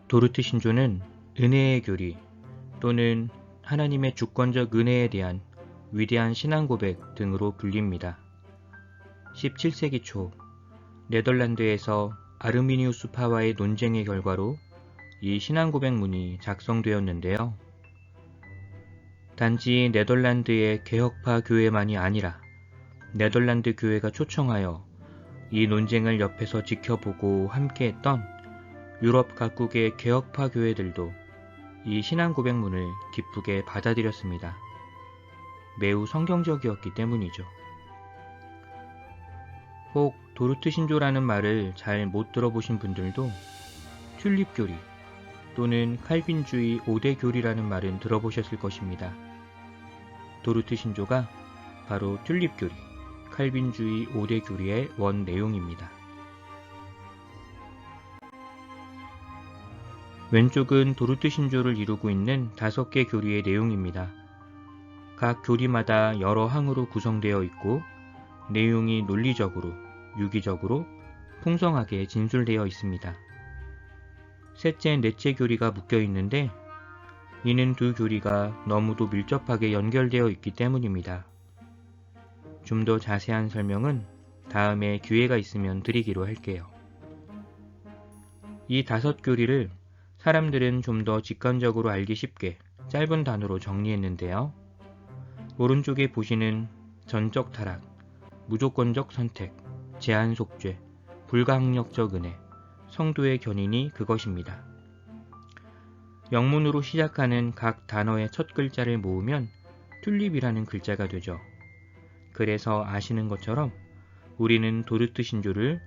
도르트 신조는 은혜의 교리 또는 하나님의 주권적 은혜에 대한 위대한 신앙 고백 등으로 불립니다. 17세기 초 네덜란드에서 아르미니우스 파와의 논쟁의 결과로 이 신앙 고백문이 작성되었는데요. 단지 네덜란드의 개혁파 교회만이 아니라 네덜란드 교회가 초청하여 이 논쟁을 옆에서 지켜보고 함께했던 유럽 각국의 개혁파 교회들도 이 신앙 고백문을 기쁘게 받아들였습니다. 매우 성경적이었기 때문이죠. 혹 도르트 신조라는 말을 잘 못 들어보신 분들도 튤립 교리 또는 칼빈주의 5대 교리라는 말은 들어보셨을 것입니다. 도르트 신조가 바로 튤립 교리, 칼빈주의 5대 교리의 원 내용입니다. 왼쪽은 도르트 신조를 이루고 있는 5개 교리의 내용입니다. 각 교리마다 여러 항으로 구성되어 있고 내용이 논리적으로, 유기적으로, 풍성하게 진술되어 있습니다. 셋째, 넷째 교리가 묶여 있는데 이는 두 교리가 너무도 밀접하게 연결되어 있기 때문입니다. 좀 더 자세한 설명은 다음에 기회가 있으면 드리기로 할게요. 이 5교리를 사람들은 좀 더 직관적으로 알기 쉽게 짧은 단어로 정리했는데요. 오른쪽에 보시는 전적 타락, 무조건적 선택, 제한 속죄, 불가항력적 은혜, 성도의 견인이 그것입니다. 영문으로 시작하는 각 단어의 첫 글자를 모으면 튤립이라는 글자가 되죠. 그래서 아시는 것처럼 우리는 도르트 신조를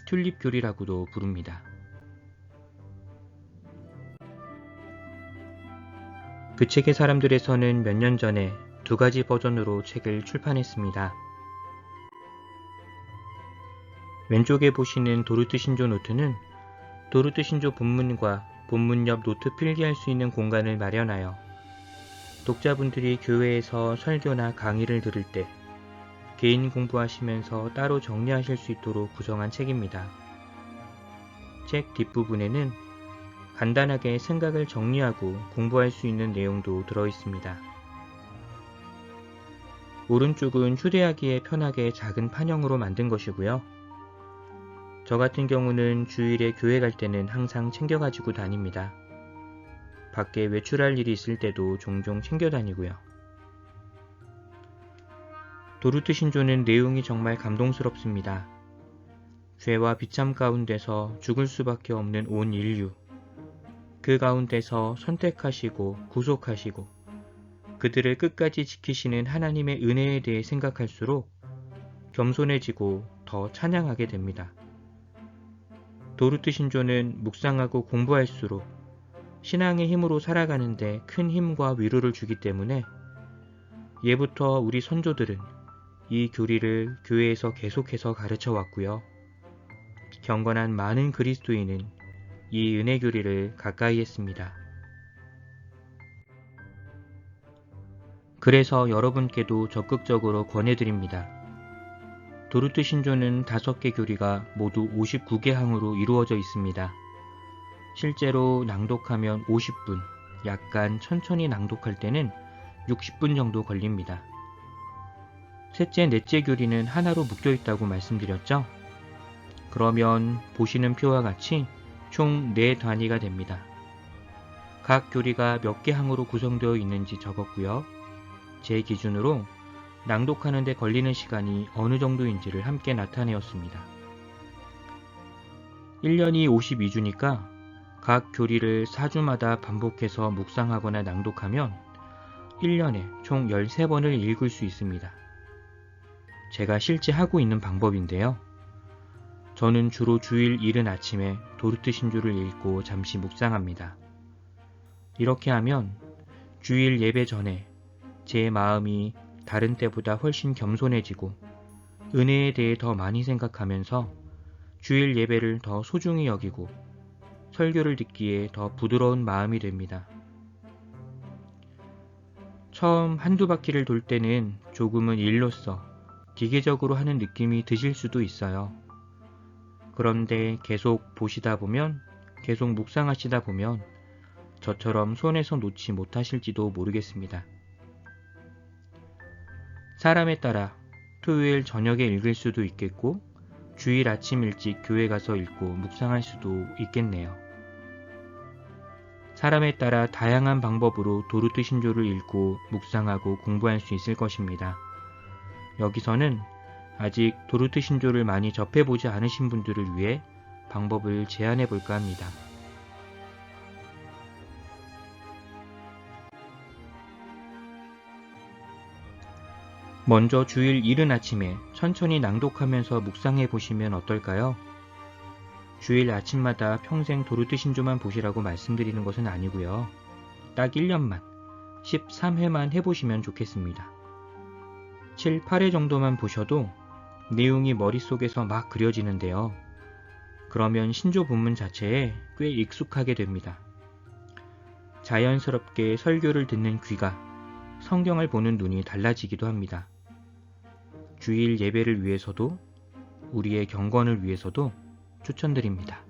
튤립 교리라고도 부릅니다. 그 책의 사람들에서는 몇 년 전에 2가지 버전으로 책을 출판했습니다. 왼쪽에 보시는 도르트 신조 노트는 도르트 신조 본문과 본문 옆 노트 필기할 수 있는 공간을 마련하여 독자분들이 교회에서 설교나 강의를 들을 때 개인 공부하시면서 따로 정리하실 수 있도록 구성한 책입니다. 책 뒷부분에는 간단하게 생각을 정리하고 공부할 수 있는 내용도 들어있습니다. 오른쪽은 휴대하기에 편하게 작은 판형으로 만든 것이고요. 저 같은 경우는 주일에 교회 갈 때는 항상 챙겨가지고 다닙니다. 밖에 외출할 일이 있을 때도 종종 챙겨 다니고요. 도르트 신조는 내용이 정말 감동스럽습니다. 죄와 비참 가운데서 죽을 수밖에 없는 온 인류, 그 가운데서 선택하시고 구속하시고 그들을 끝까지 지키시는 하나님의 은혜에 대해 생각할수록 겸손해지고 더 찬양하게 됩니다. 도르트 신조는 묵상하고 공부할수록 신앙의 힘으로 살아가는데 큰 힘과 위로를 주기 때문에 예부터 우리 선조들은 이 교리를 교회에서 계속해서 가르쳐 왔고요. 경건한 많은 그리스도인은 이 은혜 교리를 가까이 했습니다. 그래서 여러분께도 적극적으로 권해드립니다. 도르트 신조는 5개 교리가 모두 59개 항으로 이루어져 있습니다. 실제로 낭독하면 50분, 약간 천천히 낭독할 때는 60분 정도 걸립니다. 셋째, 넷째 교리는 하나로 묶여 있다고 말씀드렸죠? 그러면 보시는 표와 같이 총 4단위가 됩니다. 각 교리가 몇 개 항으로 구성되어 있는지 적었고요. 제 기준으로 낭독하는 데 걸리는 시간이 어느 정도인지를 함께 나타내었습니다. 1년이 52주니까 각 교리를 4주마다 반복해서 묵상하거나 낭독하면 1년에 총 13번을 읽을 수 있습니다. 제가 실제 하고 있는 방법인데요. 저는 주로 주일 이른 아침에 도르트 신조를 읽고 잠시 묵상합니다. 이렇게 하면 주일 예배 전에 제 마음이 다른 때보다 훨씬 겸손해지고 은혜에 대해 더 많이 생각하면서 주일 예배를 더 소중히 여기고 설교를 듣기에 더 부드러운 마음이 됩니다. 처음 한두 바퀴를 돌 때는 조금은 일로서 기계적으로 하는 느낌이 드실 수도 있어요. 그런데 계속 보시다 보면 계속 묵상하시다 보면 저처럼 손에서 놓지 못하실지도 모르겠습니다. 사람에 따라 토요일 저녁에 읽을 수도 있겠고 주일 아침 일찍 교회 가서 읽고 묵상할 수도 있겠네요. 사람에 따라 다양한 방법으로 도르트 신조를 읽고 묵상하고 공부할 수 있을 것입니다. 여기서는 아직 도르트 신조를 많이 접해보지 않으신 분들을 위해 방법을 제안해 볼까 합니다. 먼저 주일 이른 아침에 천천히 낭독하면서 묵상해 보시면 어떨까요? 주일 아침마다 평생 도르트 신조만 보시라고 말씀드리는 것은 아니고요. 딱 1년만, 13회만 해보시면 좋겠습니다. 7, 8회 정도만 보셔도 내용이 머릿속에서 막 그려지는데요. 그러면 신조 본문 자체에 꽤 익숙하게 됩니다. 자연스럽게 설교를 듣는 귀가, 성경을 보는 눈이 달라지기도 합니다. 주일 예배를 위해서도 우리의 경건을 위해서도 추천드립니다.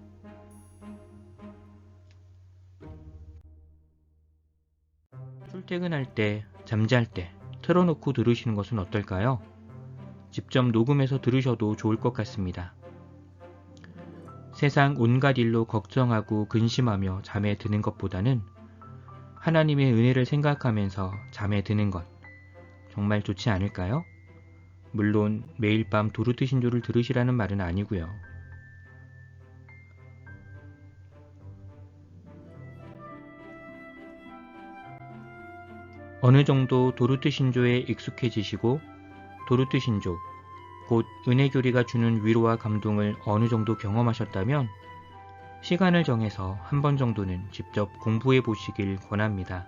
출퇴근할 때, 잠잘 때 틀어놓고 들으시는 것은 어떨까요? 직접 녹음해서 들으셔도 좋을 것 같습니다. 세상 온갖 일로 걱정하고 근심하며 잠에 드는 것보다는 하나님의 은혜를 생각하면서 잠에 드는 것 정말 좋지 않을까요? 물론 매일 밤 도르트 신조를 들으시라는 말은 아니고요. 어느 정도 도르트 신조에 익숙해지시고 도르트 신조, 곧 은혜교리가 주는 위로와 감동을 어느 정도 경험하셨다면 시간을 정해서 한 번 정도는 직접 공부해 보시길 권합니다.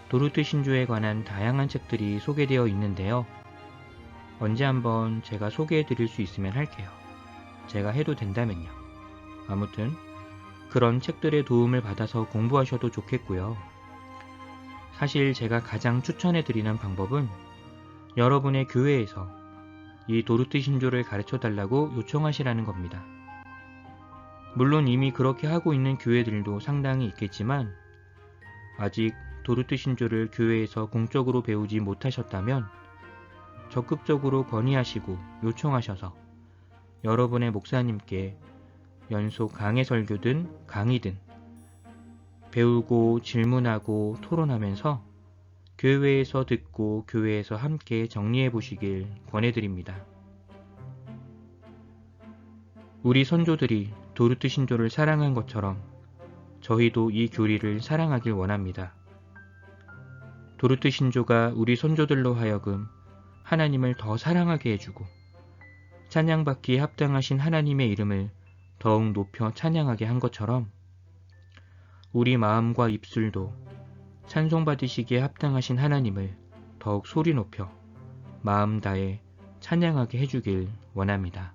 도르트 신조에 관한 다양한 책들이 소개되어 있는데요. 언제 한번 제가 소개해 드릴 수 있으면 할게요. 제가 해도 된다면요. 아무튼 그런 책들의 도움을 받아서 공부하셔도 좋겠고요. 사실 제가 가장 추천해 드리는 방법은 여러분의 교회에서 이 도르트 신조를 가르쳐 달라고 요청하시라는 겁니다. 물론 이미 그렇게 하고 있는 교회들도 상당히 있겠지만 아직 도르트 신조를 교회에서 공적으로 배우지 못하셨다면 적극적으로 건의하시고 요청하셔서 여러분의 목사님께 연속 강해 설교든 강의든 배우고 질문하고 토론하면서 교회에서 듣고 교회에서 함께 정리해 보시길 권해드립니다. 우리 선조들이 도르트 신조를 사랑한 것처럼 저희도 이 교리를 사랑하길 원합니다. 도르트 신조가 우리 선조들로 하여금 하나님을 더 사랑하게 해주고 찬양받기에 합당하신 하나님의 이름을 더욱 높여 찬양하게 한 것처럼 우리 마음과 입술도 찬송받으시기에 합당하신 하나님을 더욱 소리 높여 마음 다해 찬양하게 해주길 원합니다.